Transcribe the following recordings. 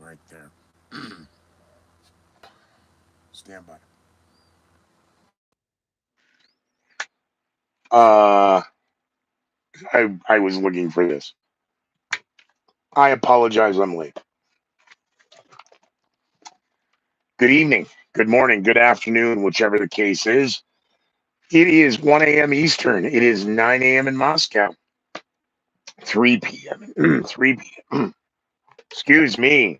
right there. Stand by. Uh, I was looking for this. I apologize. I'm late. Good evening, good morning, good afternoon, whichever the case is. It is 1 a.m. Eastern. It is 9 a.m. in Moscow. 3 p.m. 3 p.m. Excuse me.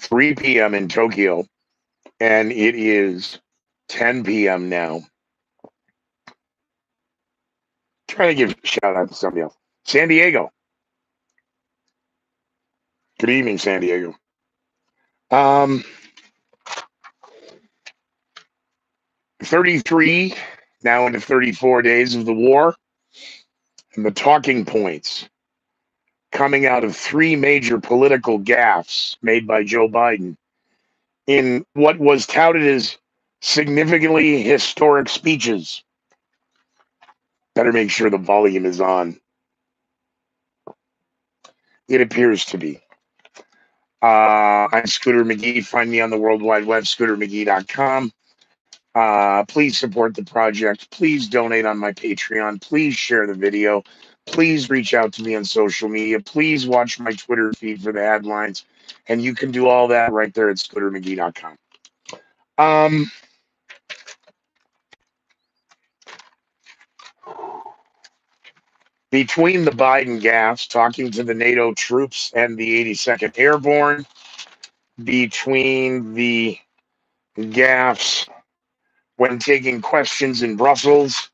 3 p.m. in Tokyo, and it is 10 p.m. now. Trying to give a shout out to somebody else. San Diego. Good evening, San Diego. Um, 33, now into 34 days of the war, and the talking points coming out of three major political gaffes made by Joe Biden in what was touted as significantly historic speeches. Better make sure the volume is on. It appears to be. I'm Scooter McGee. Find me on the World Wide Web, scootermcgee.com. Please support the project. Please donate on my Patreon. Please share the video. Please reach out to me on social media. Please watch my Twitter feed for the headlines. And you can do all that right there at scootermcgee.com. Um, between the Biden gaffes, talking to the NATO troops and the 82nd Airborne, between the gaffes when taking questions in Brussels,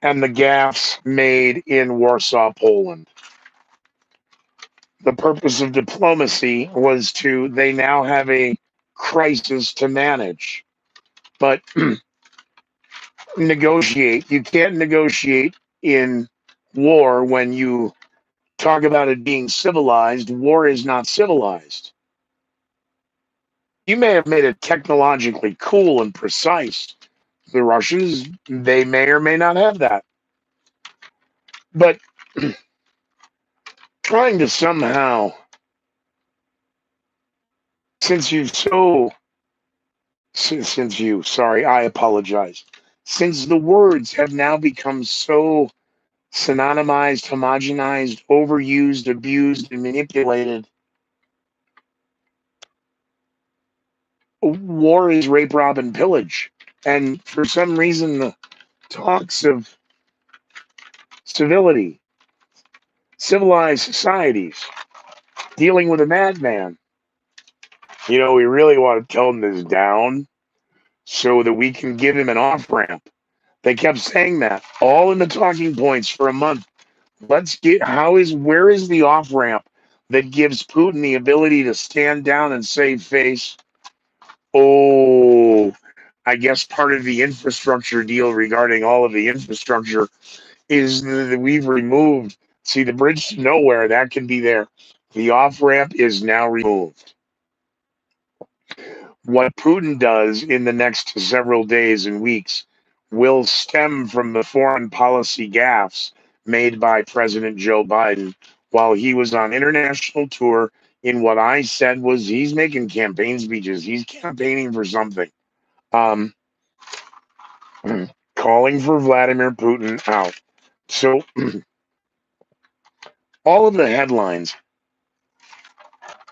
and the gaffes made in Warsaw, Poland. The purpose of diplomacy was they now have a crisis to manage. But negotiate. You can't negotiate in war when you talk about it being civilized. War is not civilized. You may have made it technologically cool and precise. The Russians, they may or may not have that. But trying to somehow, since you've so, since you, sorry, I apologize. Since the words have now become so synonymized, homogenized, overused, abused, and manipulated, war is rape, rob, and pillage. And for some reason, the talks of civility, civilized societies, dealing with a madman. We really want to tone this down so that we can give him an off ramp. They kept saying that all in the talking points for a month. Where is the off ramp that gives Putin the ability to stand down and save face? Oh, I guess part of the infrastructure deal regarding all of the infrastructure is that we've removed. See, the bridge to nowhere, that can be there. The off ramp is now removed. What Putin does in the next several days and weeks will stem from the foreign policy gaffes made by President Joe Biden while he was on international tour. In what I said was he's making campaign speeches. He's campaigning for something. Um, calling for Vladimir Putin out. So all of the headlines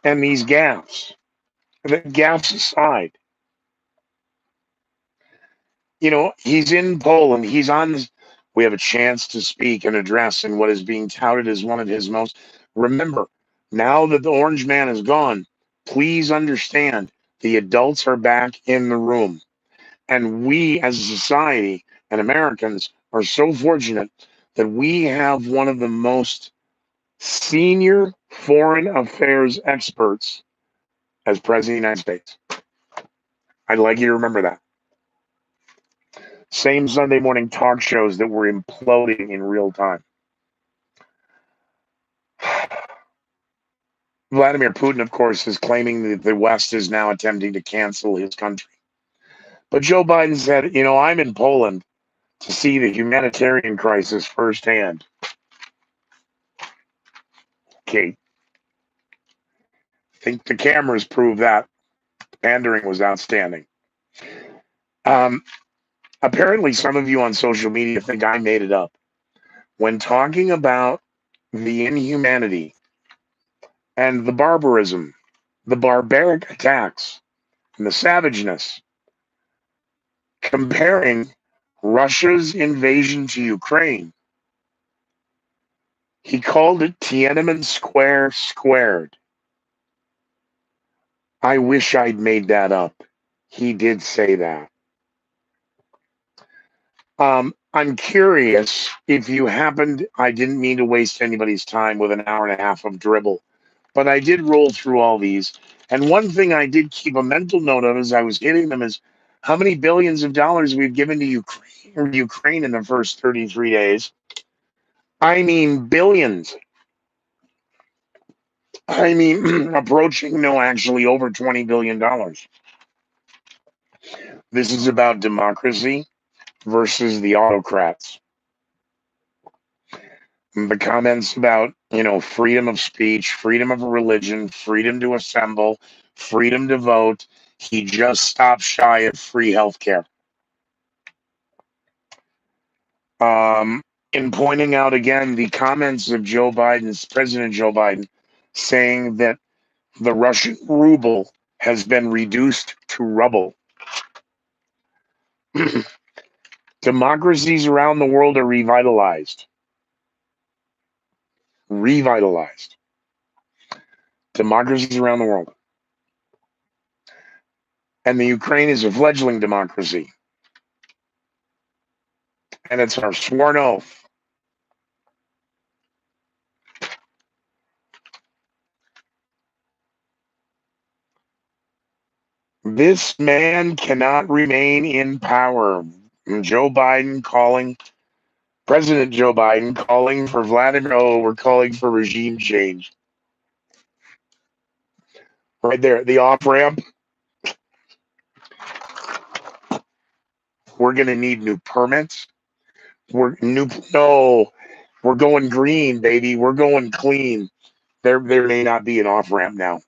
and these gaffes aside, he's in Poland. He's on. We have a chance to speak and address in what is being touted as one of his most. Remember, now that the Orange Man is gone, please understand the adults are back in the room. And we as a society and Americans are so fortunate that we have one of the most senior foreign affairs experts as President of the United States. I'd like you to remember that. Same Sunday morning talk shows that were imploding in real time. Vladimir Putin, of course, is claiming that the West is now attempting to cancel his country. But Joe Biden said, I'm in Poland to see the humanitarian crisis firsthand. Okay, I think the cameras prove that pandering was outstanding. Um, Apparently, some of you on social media think I made it up. When talking about the inhumanity and the barbarism, the barbaric attacks, and the savageness, comparing Russia's invasion to Ukraine, he called it Tiananmen Square squared. I wish I'd made that up. He did say that. I'm curious if you happened, I didn't mean to waste anybody's time with an hour and a half of dribble, but I did roll through all these. And one thing I did keep a mental note of as I was hitting them is how many billions of dollars we've given to Ukraine in the first 33 days. I mean, billions. I mean, approaching, no, actually over $20 billion. This is about democracy versus the autocrats. The comments about, freedom of speech, freedom of religion, freedom to assemble, freedom to vote. He just stopped shy of free healthcare. In pointing out again the comments of President Joe Biden, saying that the Russian ruble has been reduced to rubble. Democracies around the world are revitalized. Revitalized. Democracies around the world. And the Ukraine is a fledgling democracy. And it's our sworn oath. This man cannot remain in power. President Joe Biden calling for Vladimir. Oh, we're calling for regime change. Right there, the off ramp. We're going to need new permits. No, we're going green, baby. We're going clean. There may not be an off ramp now.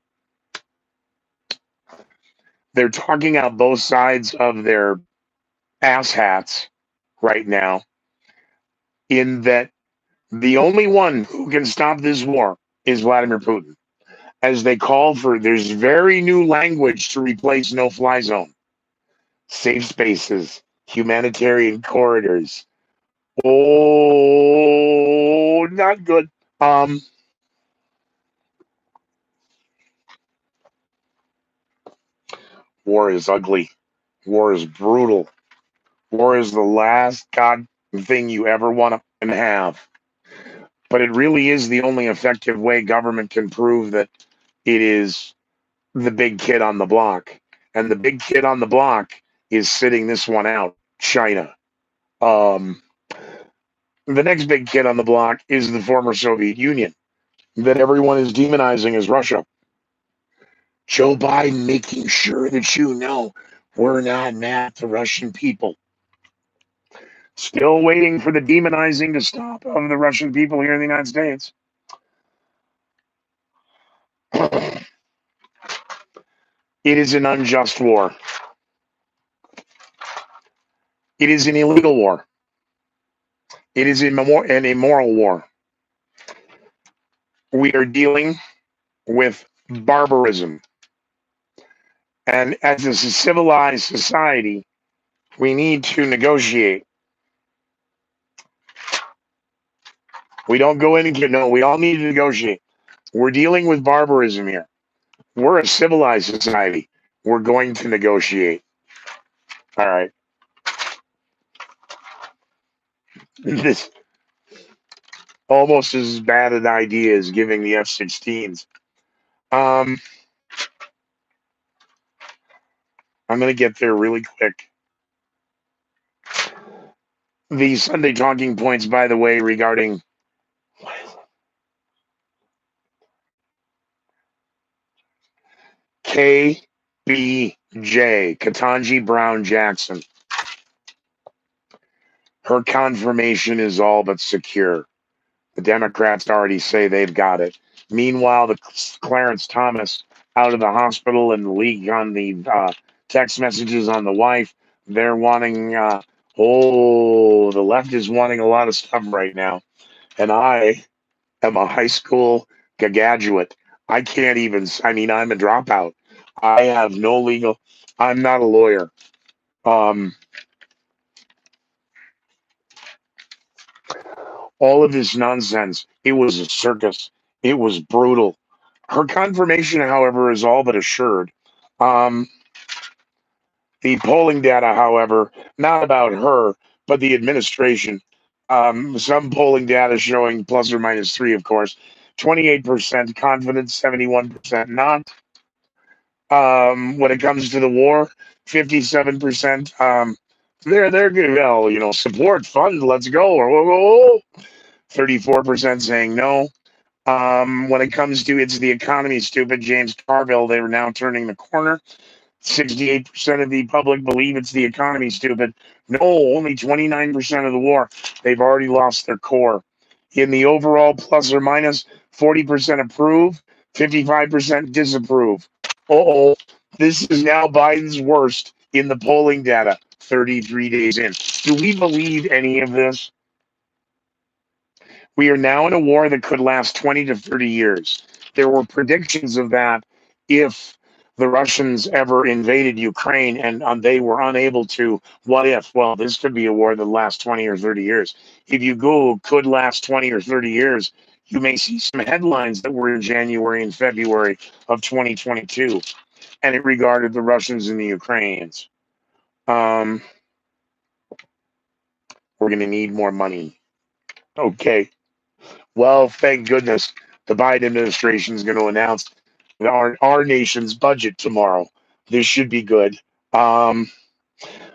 They're talking out both sides of their ass hats right now, in that the only one who can stop this war is Vladimir Putin. As they call for, there's very new language to replace no fly zone, safe spaces, humanitarian corridors. Oh, not good. War is ugly. War is brutal. War is the last god thing you ever want to have. But it really is the only effective way government can prove that it is the big kid on the block. And the big kid on the block is sitting this one out, China. Um, the next big kid on the block is the former Soviet Union that everyone is demonizing as Russia. Joe Biden making sure that you know we're not mad at the Russian people. Still waiting for the demonizing to stop of the Russian people here in the United States. It is an unjust war. It is an illegal war. It is an immoral war. We are dealing with barbarism. And as a civilized society, we need to negotiate. We don't go in and get, no, we all need to negotiate. We're dealing with barbarism here. We're a civilized society. We're going to negotiate. All right. This almost as bad an idea as giving the F-16s. I'm going to get there really quick. The Sunday talking points, by the way, regarding KBJ, Ketanji Brown Jackson. Her confirmation is all but secure. The Democrats already say they've got it. Meanwhile, the Clarence Thomas out of the hospital and the leak on the text messages on the wife, they're wanting, the left is wanting a lot of stuff right now. And I am a high school graduate. I can't even, I mean, I'm a dropout. I have no legal, I'm not a lawyer. Um, all of this nonsense. It was a circus. It was brutal. Her confirmation, however, is all but assured. Um, the polling data, however, not about her, but the administration. Some polling data showing plus or minus three, of course. 28% confident, 71% not. When it comes to the war, 57%. They're good. Well, support, fund, let's go. Or whoa, whoa, whoa. 34% saying no. When it comes to it's the economy, stupid James Carville, they were now turning the corner. 68% of the public believe it's the economy, stupid. No, only 29% of the war. They've already lost their core. In the overall plus or minus, 40% approve, 55% disapprove. Oh, this is now Biden's worst in the polling data 33 days in. Do we believe any of this? We are now in a war that could last 20 to 30 years. There were predictions of that if the Russians ever invaded Ukraine and they were unable to. What if? Well, this could be a war that lasts 20 or 30 years. If you Google could last 20 or 30 years, you may see some headlines that were in January and February of 2022, and it regarded the Russians and the Ukrainians. Um, we're going to need more money. Okay. Well, thank goodness the Biden administration is going to announce our nation's budget tomorrow. This should be good. Um,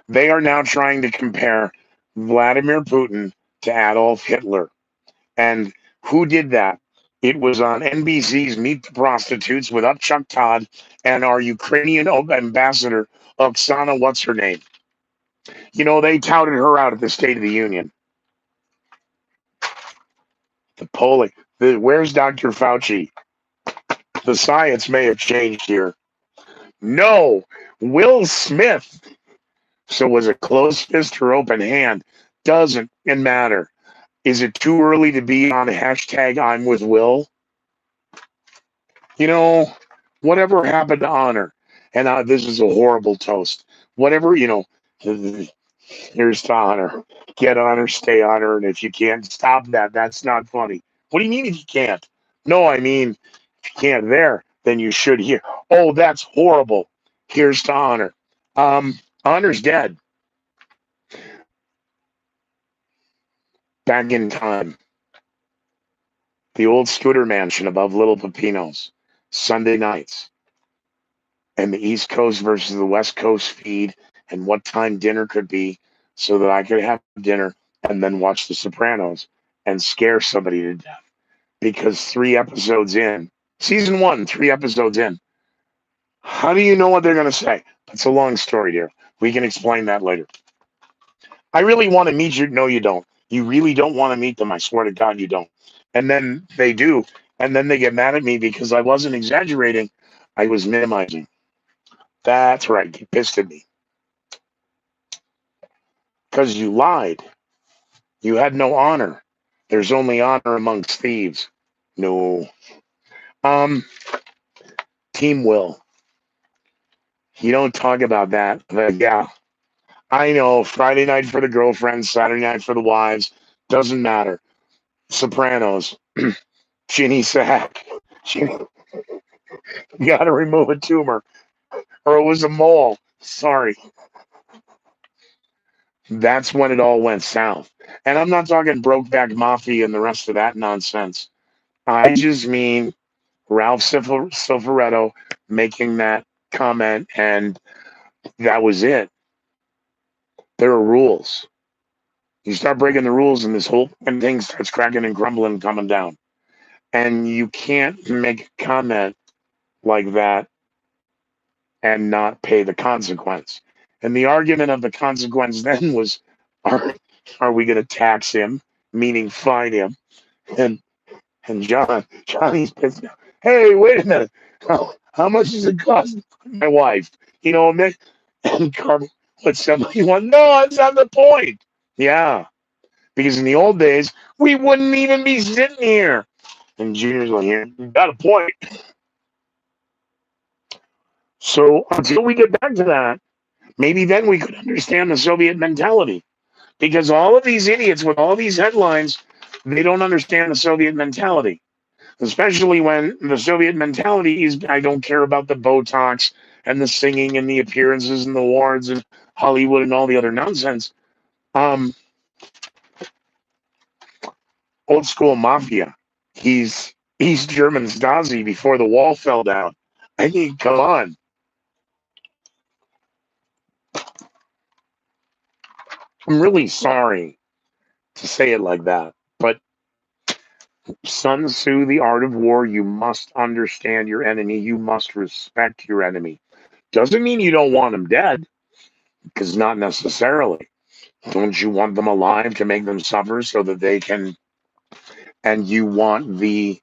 they are now trying to compare Vladimir Putin to Adolf Hitler. And who did that? It was on NBC's Meet the Prostitutes with Chuck Todd and our Ukrainian ambassador, Oksana, what's her name? They touted her out at the State of the Union. The polling. Where's Dr. Fauci? The science may have changed here. No, Will Smith. So was it closed fist or open hand? Doesn't matter. Is it too early to be on hashtag I'm with Will? You know, whatever happened to honor? And this is a horrible toast. Whatever, here's to honor. Get honor, stay honor. And if you can't stop that, that's not funny. What do you mean if you can't? No, I mean, can't there, then you should hear. Oh, that's horrible. Here's to honor. Honor's dead. Back in time. The old scooter mansion above Little Pepino's. Sunday nights. And the East Coast versus the West Coast feed and what time dinner could be so that I could have dinner and then watch The Sopranos and scare somebody to death. Because 3 episodes in, season 1, 3 episodes in, how do you know what they're going to say? It's a long story, dear. We can explain that later. I really want to meet you. No, you don't. You really don't want to meet them. I swear to God, you don't. And then they do. And then they get mad at me because I wasn't exaggerating. I was minimizing. That's right. You pissed at me. Because you lied. You had no honor. There's only honor amongst thieves. No. Um, Team Will. You don't talk about that. But yeah, I know. Friday night for the girlfriends, Saturday night for the wives. Doesn't matter. Sopranos. Ginny Sack. Ginny, you got to remove a tumor. Or it was a mole. Sorry. That's when it all went south. And I'm not talking Brokeback Mafia and the rest of that nonsense. I just mean Ralph Silveretto making that comment, and that was it. There are rules. You start breaking the rules, and this whole thing starts cracking and crumbling and coming down. And you can't make a comment like that and not pay the consequence. And the argument of the consequence then was, are, Are we going to tax him, meaning fine him? And and Johnny's pissed now. Hey, wait a minute. How much does it cost my wife? You know, and Carmen, what somebody want? No, that's not the point. Yeah, because in the old days, we wouldn't even be sitting here. And Junior's like, yeah, you got a point. So until we get back to that, maybe then we could understand the Soviet mentality. Because all of these idiots with all these headlines, they don't understand the Soviet mentality. Especially when the Soviet mentality is, I don't care about the Botox and the singing and the appearances and the awards and Hollywood and all the other nonsense. Um, Old school mafia. He's East German Stasi before the wall fell down. I mean, come on. I'm really sorry to say it like that, but Sun Tzu, the art of war, you must understand your enemy. You must respect your enemy. Doesn't mean you don't want them dead, because not necessarily. Don't you want them alive to make them suffer so that they can? And you want the,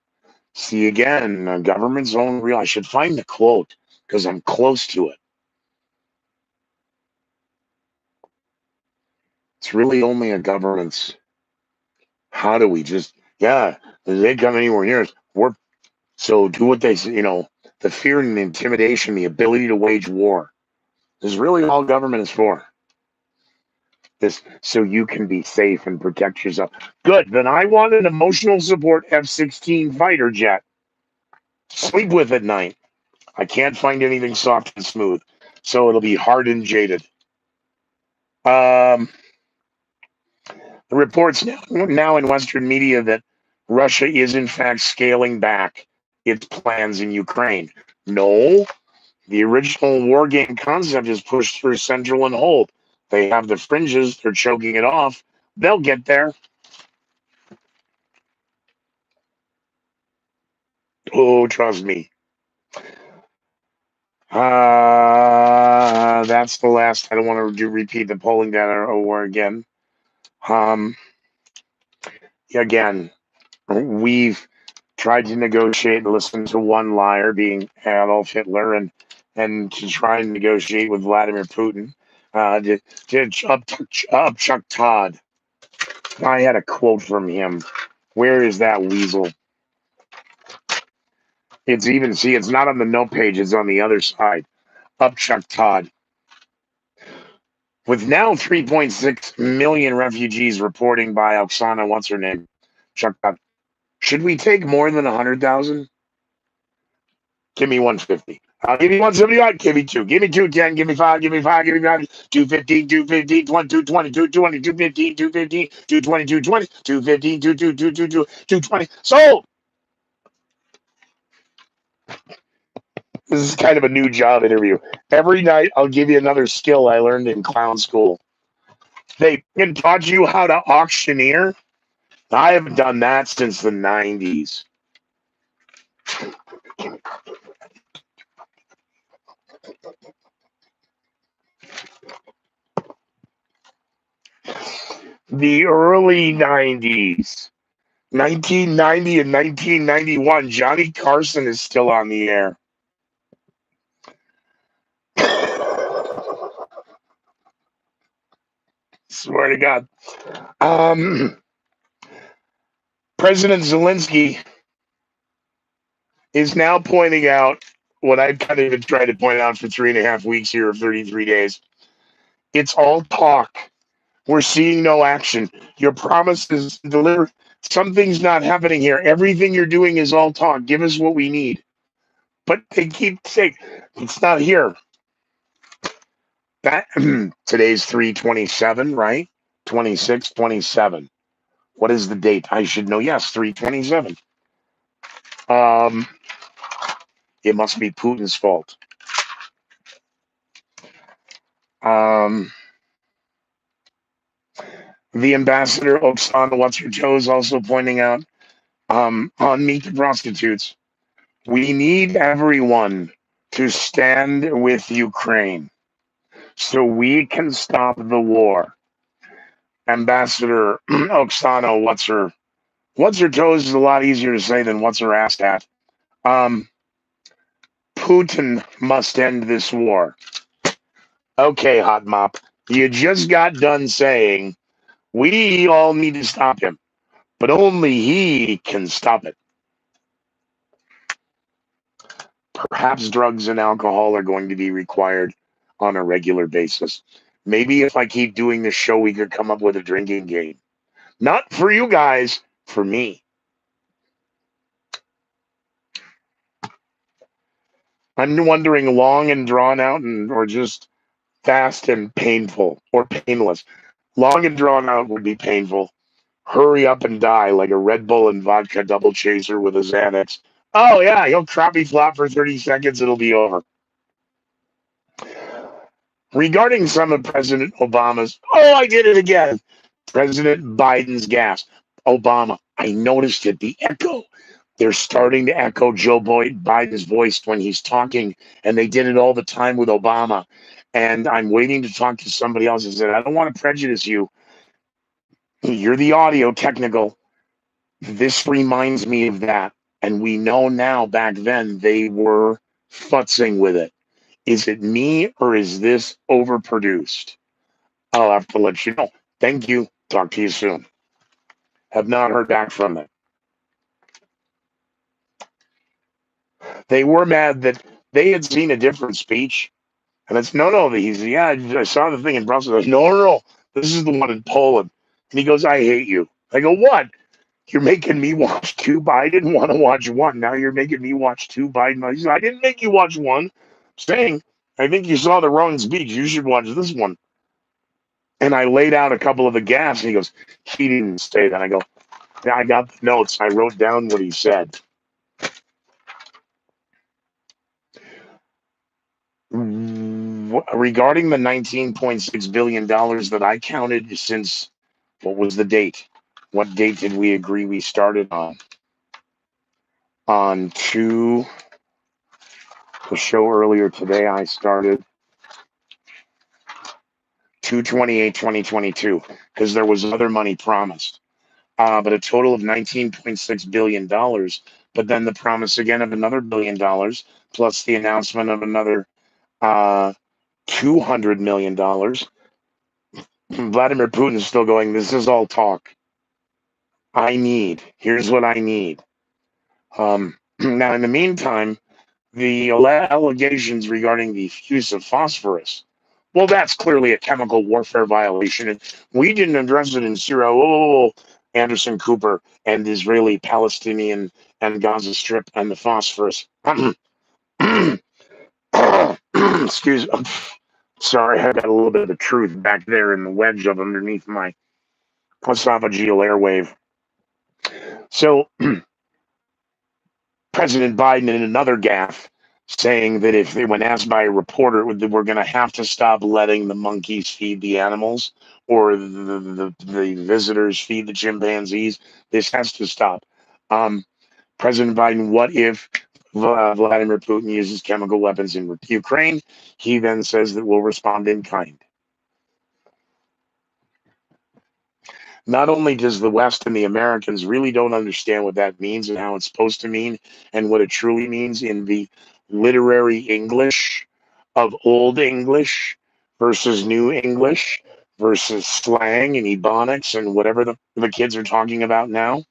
see again, government's own real. I should find the quote because I'm close to it. It's really only a government's. How do we just, yeah, they come anywhere near us. We're, so do what they say, the fear and intimidation, the ability to wage war is really all government is for. This so you can be safe and protect yourself. Good. Then I want an emotional support F-16 fighter jet. Sleep with at night. I can't find anything soft and smooth, so it'll be hard and jaded. Um, the reports now in Western media that Russia is in fact scaling back its plans in Ukraine. No, the original war game concept is pushed through central and hold. They have the fringes, they're choking it off. They'll get there. Oh, trust me. That's the last. I don't want to repeat the polling data over again. Um, again, we've tried to negotiate and listen to one liar, being Adolf Hitler, and to try and negotiate with Vladimir Putin. Up Chuck Todd. I had a quote from him. Where is that weasel? It's even, see, it's not on the note page, it's on the other side. Up Chuck Todd. With now 3.6 million refugees reporting by Oksana, what's her name? Chuck Todd. Should we take more than 100,000? Give me 150. I'll give you 175. Give me two. Give me 210. Give me five. Give me five. Give me five. 215. 215. 220. 220. 215. 215. 220. 220. 215. 220. Sold. This is kind of a new job interview. Every night I'll give you another skill I learned in clown school. They taught you how to auctioneer. I haven't done that since the 90s. The early 90s. 1990 and 1991. Johnny Carson is still on the air. Swear to God. President Zelensky is now pointing out what I've kind of been trying to point out for 3.5 weeks here, or 33 days. It's all talk. We're seeing no action. Your promises deliver. Something's not happening here. Everything you're doing is all talk. Give us what we need. But they keep saying it's not here. That today's 3/27, right? 26, 27. What is the date? I should know. Yes, 3/27. Um, it must be Putin's fault. Um, the ambassador Oksana What's Her Joe is also pointing out on Meet the Prostitutes. We need everyone to stand with Ukraine so we can stop the war. Ambassador Oksana, what's her toes is a lot easier to say than what's her ass at. Um, Putin must end this war. Okay, Hot Mop, you just got done saying we all need to stop him, but only he can stop it. Perhaps drugs and alcohol are going to be required on a regular basis. Maybe if I keep doing this show, we could come up with a drinking game. Not for you guys, for me. I'm wondering long and drawn out or just fast and painful or painless. Long and drawn out would be painful. Hurry up and die like a Red Bull and vodka double chaser with a Xanax. Oh, yeah, he'll crappy flop for 30 seconds. It'll be over. Regarding some of President Obama's, oh, I did it again. President Biden's gas. Obama, I noticed it. The echo. They're starting to echo Biden's voice when he's talking, and they did it all the time with Obama. And I'm waiting to talk to somebody else and said, I don't want to prejudice you. You're the audio technical. This reminds me of that. And we know now back then they were futzing with it. Is it me or is this overproduced? I'll have to let you know. Thank you. Talk to you soon. Have not heard back from them. They were mad that they had seen a different speech. And it's no. He's, yeah, I saw the thing in Brussels. No. This is the one in Poland. And he goes, I hate you. I go, what? You're making me watch two. I didn't want to watch one. Now you're making me watch two Biden. He said, I didn't make you watch one. I'm saying, I think you saw the wrong speech. You should watch this one. And I laid out a couple of the gaffs. And he goes, he didn't say that. I go, yeah, I got the notes. I wrote down what he said. Regarding the $19.6 billion that I counted since, what was the date? What date did we agree we started on? On the show earlier today, I started 2/28/2022 because there was other money promised. But a total of $19.6 billion. But then the promise again of another $1 billion, plus the announcement of another $200 million. Vladimir Putin is still going, this is all talk. Here's what I need. Now, in the meantime, the allegations regarding the use of phosphorus, well, that's clearly a chemical warfare violation. And we didn't address it in Syria. Oh, Anderson Cooper and Israeli, Palestinian, and Gaza Strip and the phosphorus. Excuse me. Sorry, I got a little bit of the truth back there in the wedge of underneath my esophageal airwave. So, President Biden in another gaffe saying that if they, when asked by a reporter, we're going to have to stop letting the monkeys feed the animals or the visitors feed the chimpanzees. This has to stop. President Biden, what if Vladimir Putin uses chemical weapons in Ukraine? He then says that we'll respond in kind. Not only does the West and the Americans really don't understand what that means and how it's supposed to mean and what it truly means in the literary English of Old English versus New English versus slang and ebonics and whatever the kids are talking about now,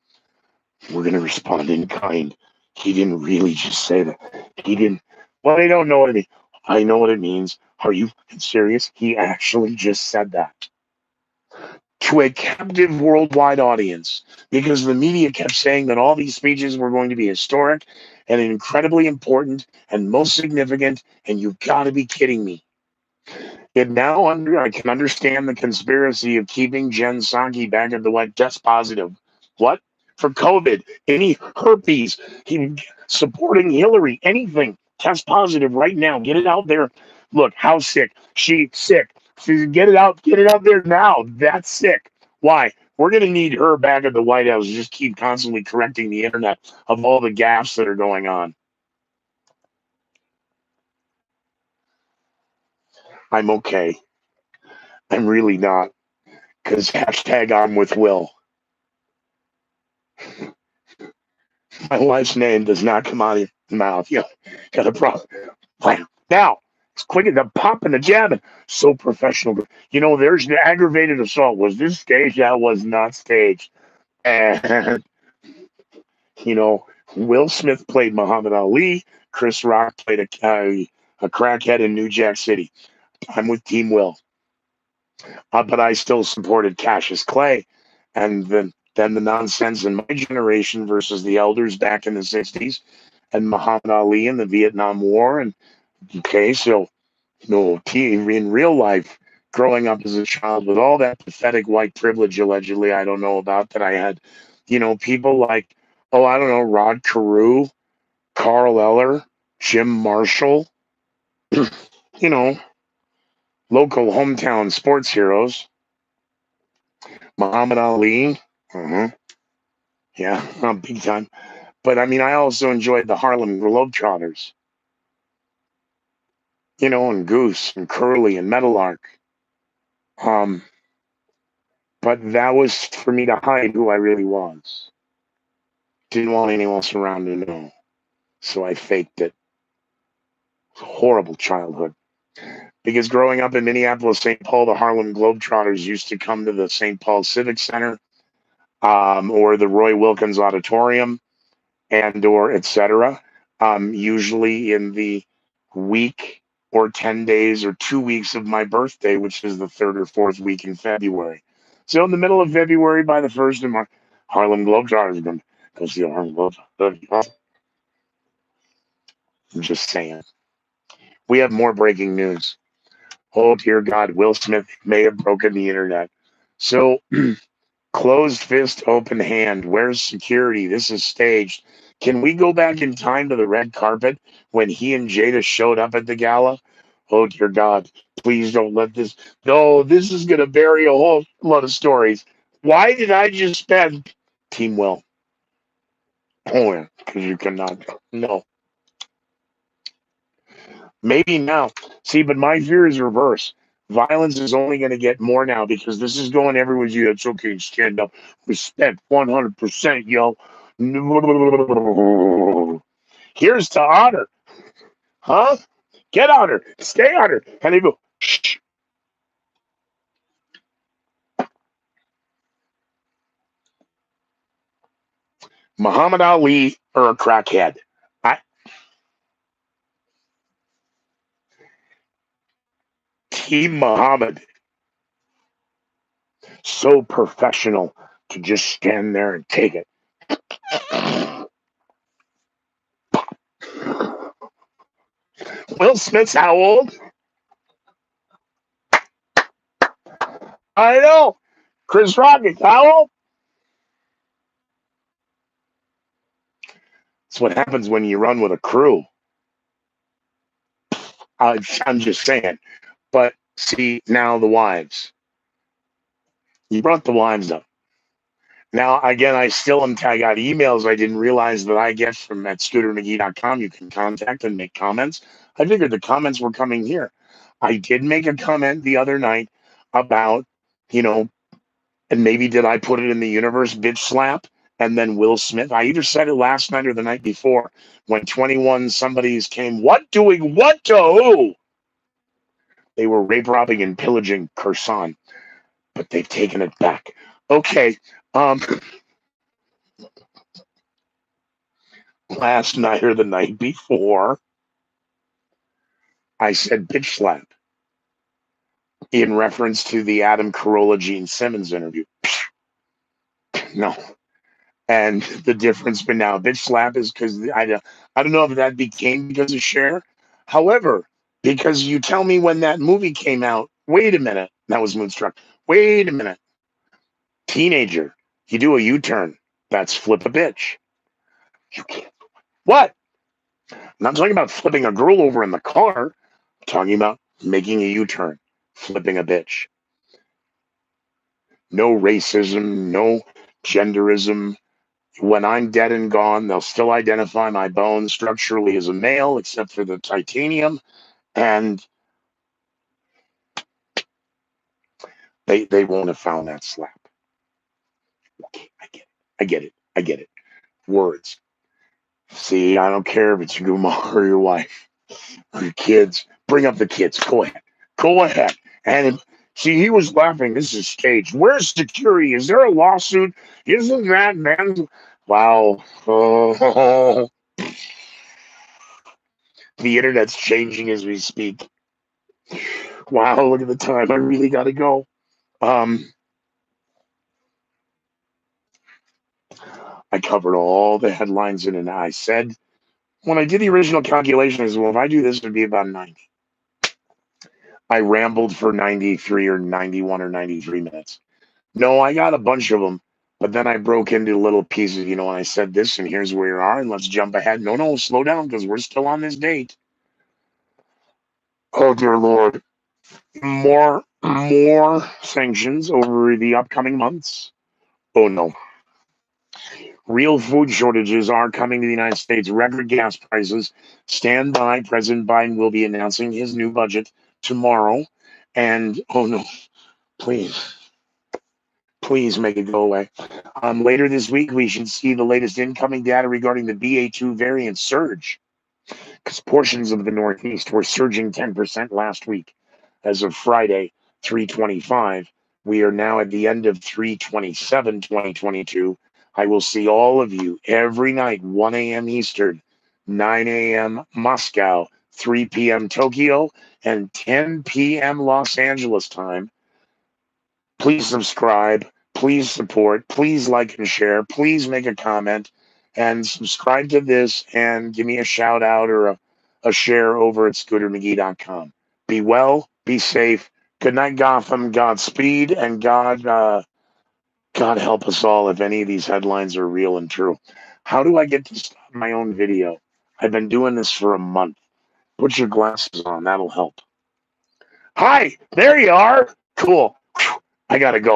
we're going to respond in kind. He didn't really just say that. He didn't. Well, I don't know what it means. I know what it means. Are you serious? He actually just said that to a captive worldwide audience because the media kept saying that all these speeches were going to be historic and incredibly important and most significant, and you've got to be kidding me. And now I can understand the conspiracy of keeping Jen Psaki back at the White test positive. What? For COVID, any herpes, supporting Hillary, anything, test positive right now. Get it out there. Look, how sick. She sick. Get it out there now. That's sick. Why? We're gonna need her back at the White House. Just keep constantly correcting the internet of all the gaffes that are going on. I'm okay. I'm really not. Because hashtag I'm with Will. My wife's name does not come out of your mouth. You got a problem. Blam. Now, it's quick as the pop and the jabbing. So professional. There's the aggravated assault. Was this staged? That was not staged. And, you know, Will Smith played Muhammad Ali. Chris Rock played a crackhead in New Jack City. I'm with Team Will. But I still supported Cassius Clay. And then the nonsense in my generation versus the elders back in the 60s and Muhammad Ali in the Vietnam War. And okay, so in real life, growing up as a child with all that pathetic white privilege, allegedly, I don't know about that I had, people like, oh, I don't know, Rod Carew, Carl Eller, Jim Marshall, you know, local hometown sports heroes, Muhammad Ali. uh Yeah, big time. But I mean, I also enjoyed the Harlem Globetrotters, and Goose and Curly and Meadowlark. Um, but that was for me to hide who I really was. Didn't want anyone else around to know. So I faked it. Horrible childhood. Because growing up in Minneapolis, St. Paul, the Harlem Globetrotters used to come to the St. Paul Civic Center, or the Roy Wilkins Auditorium, and or etc. Usually in the week or 10 days or 2 weeks of my birthday, which is the third or fourth week in February. So in the middle of February, by the 1st of March, Harlem Globetrotters are going to go see the Harlem Globetrotters. I'm just saying. We have more breaking news. Oh, dear God, Will Smith may have broken the internet. So, closed fist, open hand. Where's security? This is staged. Can we go back in time to the red carpet when he and Jada showed up at the gala? Oh, dear God, please don't let this. No, this is going to bury a whole lot of stories. Why did I just spend Team Will? Oh, yeah, because you cannot. No. Maybe now. See, but my fear is reverse. Violence is only going to get more now because this is going everywhere. You, it's okay, stand up. Respect 100%, yo. Here's to honor. Huh? Get honor. Stay honor. And they go, shh. Muhammad Ali or a crackhead? I, Team Muhammad. So professional to just stand there and take it. Will Smith's how old? I know. Chris Rock is how old? That's what happens when you run with a crew. I'm just saying. But see, now the wives. You brought the wives up. Now, again, I got emails I didn't realize that I get from at scootermcgee.com. You can contact and make comments. I figured the comments were coming here. I did make a comment the other night about, you know, and maybe did I put it in the universe, bitch slap? And then Will Smith. I either said it last night or the night before when 21 somebody's came. What doing what to who? They were rape robbing and pillaging Kherson, but they've taken it back. Okay. Um, Last night or the night before, I said bitch slap in reference to the Adam Carolla Gene Simmons interview. No. And the difference, but now bitch slap is because I don't know if that became because of Cher. However, because you tell me when that movie came out, wait a minute, that was Moonstruck. Wait a minute, teenager, you do a U-turn. That's flip a bitch. You can't. What? I'm not talking about flipping a girl over in the car. I'm talking about making a U-turn, flipping a bitch. No racism, no genderism. When I'm dead and gone, they'll still identify my bones structurally as a male, except for the titanium. And They won't have found that slap. Okay, I get it. I get it. I get it. Words. See, I don't care if it's your mom or your wife or your kids. Bring up the kids. Go ahead. Go ahead. And see, he was laughing. This is staged. Where's security? Is there a lawsuit? Isn't that man? Wow. Oh, the internet's changing as we speak. Wow, look at the time. I really got to go. Um, I covered all the headlines in, and I said when I did the original calculation, I said, well, if I do this, it'd be about 90. I rambled for 93 or 91 or 93 minutes. No, I got a bunch of them, but then I broke into little pieces, and I said this, and here's where you are, and let's jump ahead. No, no, slow down because we're still on this date. Oh, dear Lord. More sanctions over the upcoming months. Oh, no. Real food shortages are coming to the United States. Record gas prices. Stand by. President Biden will be announcing his new budget tomorrow. And oh no, please, please make it go away. Later this week, we should see the latest incoming data regarding the BA2 variant surge, because portions of the Northeast were surging 10% last week. As of Friday, 325, we are now at the end of 327, 2022. I will see all of you every night, 1 a.m. Eastern, 9 a.m. Moscow, 3 p.m. Tokyo, and 10 p.m. Los Angeles time. Please subscribe. Please support. Please like and share. Please make a comment and subscribe to this and give me a shout out or a share over at scootermcgee.com. Be well, be safe. Good night, Gotham. Godspeed, and God help us all if any of these headlines are real and true. How do I get to stop my own video? I've been doing this for a month. Put your glasses on. That'll help. Hi, there you are. Cool. I gotta go.